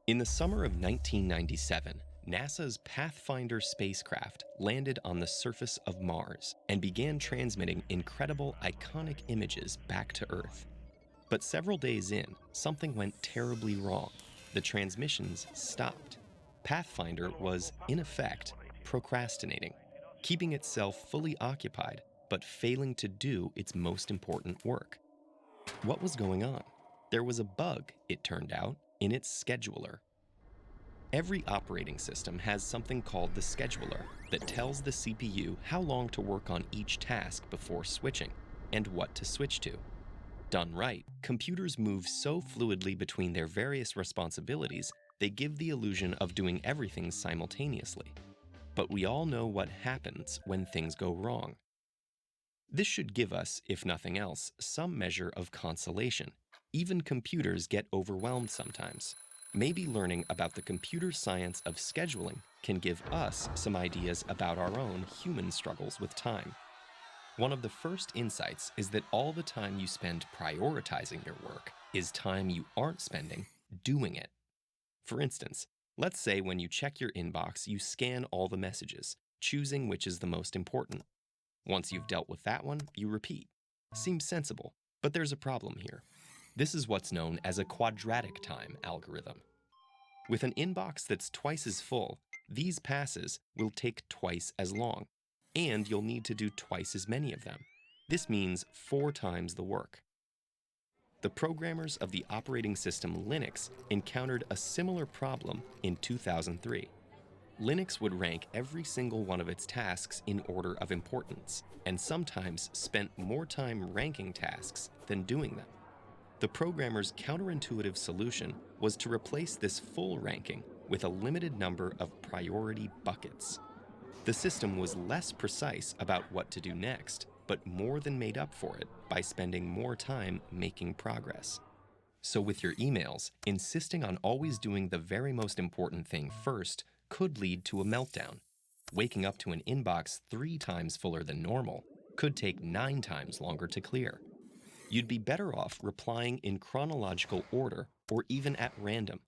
In the summer of 1997, NASA's Pathfinder spacecraft landed on the surface of Mars and began transmitting incredible, iconic images back to Earth. But several days in, something went terribly wrong. The transmissions stopped. Pathfinder was, in effect, procrastinating, keeping itself fully occupied, but failing to do its most important work. What was going on? There was a bug, it turned out, in its scheduler. Every operating system has something called the scheduler that tells the CPU how long to work on each task before switching, and what to switch to. Done right, computers move so fluidly between their various responsibilities, they give the illusion of doing everything simultaneously. But we all know what happens when things go wrong. This should give us, if nothing else, some measure of consolation. Even computers get overwhelmed sometimes. Maybe learning about the computer science of scheduling can give us some ideas about our own human struggles with time. One of the first insights is that all the time you spend prioritizing your work is time you aren't spending doing it. For instance, let's say when you check your inbox, you scan all the messages, choosing which is the most important. Once you've dealt with that one, you repeat. Seems sensible, but there's a problem here. This is what's known as a quadratic time algorithm. With an inbox that's twice as full, these passes will take twice as long, and you'll need to do twice as many of them. This means 4 times the work. The programmers of the operating system Linux encountered a similar problem in 2003. Linux would rank every single one of its tasks in order of importance, and sometimes spent more time ranking tasks than doing them. The programmer's counterintuitive solution was to replace this full ranking with a limited number of priority buckets. The system was less precise about what to do next, but more than made up for it by spending more time making progress. So with your emails, insisting on always doing the very most important thing first could lead to a meltdown. Waking up to an inbox 3 times fuller than normal could take 9 times longer to clear. You'd be better off replying in chronological order or even at random.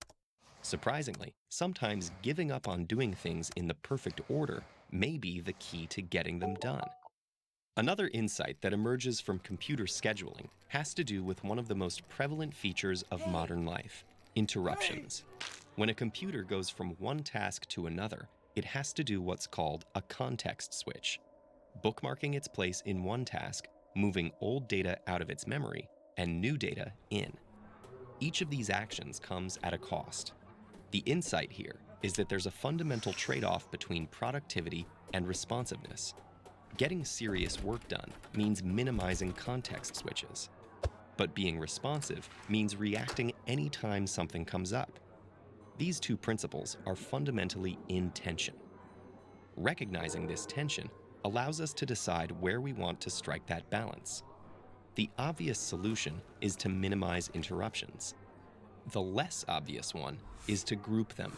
Surprisingly, sometimes giving up on doing things in the perfect order may be the key to getting them done. Another insight that emerges from computer scheduling has to do with one of the most prevalent features of modern life: interruptions. When a computer goes from one task to another, it has to do what's called a context switch, bookmarking its place in one task, moving old data out of its memory, and new data in. Each of these actions comes at a cost. The insight here is that there's a fundamental trade-off between productivity and responsiveness. Getting serious work done means minimizing context switches. But being responsive means reacting anytime something comes up. These two principles are fundamentally in tension. Recognizing this tension allows us to decide where we want to strike that balance. The obvious solution is to minimize interruptions. The less obvious one is to group them.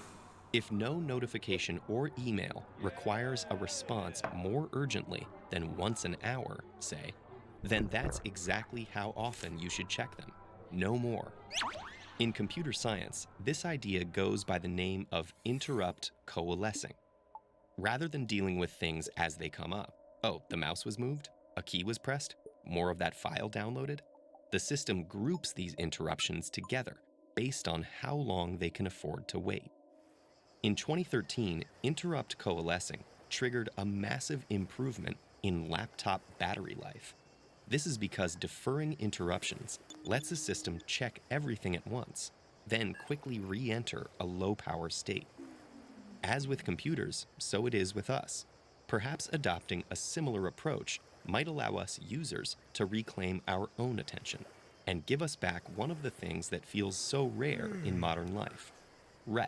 If no notification or email requires a response more urgently than once an hour, say, then that's exactly how often you should check them. No more. In computer science, this idea goes by the name of interrupt coalescing. Rather than dealing with things as they come up, oh, the mouse was moved, a key was pressed, more of that file downloaded, the system groups these interruptions together based on how long they can afford to wait. In 2013, interrupt coalescing triggered a massive improvement in laptop battery life. This is because deferring interruptions lets a system check everything at once, then quickly re-enter a low-power state. As with computers, so it is with us. Perhaps adopting a similar approach might allow us users to reclaim our own attention and give us back one of the things that feels so rare in modern life: rest.